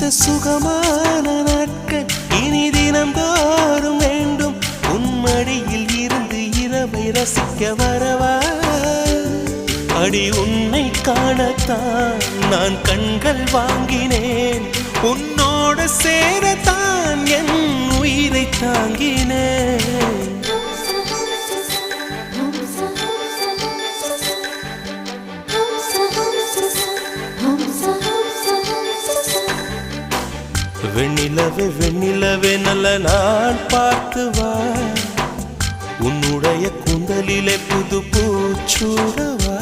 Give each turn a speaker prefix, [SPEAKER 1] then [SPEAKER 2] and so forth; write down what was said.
[SPEAKER 1] சுகமான நாட்கள் இனி தினந்தோறும் வேண்டும். உன்மடியில் இருந்து இரவை ரசிக்க வரவா? அடி உன்னை காணத்தான் நான் கண்கள் வாங்கினேன். உன்னோட சேரத்தான் என் உயிரை தாங்கினேன். வெண்ணிலவே வெண்ணிலவே நல்ல நான் பார்த்து வா. உன்னுடைய கூந்தலிலே புது பூச்சூடவா.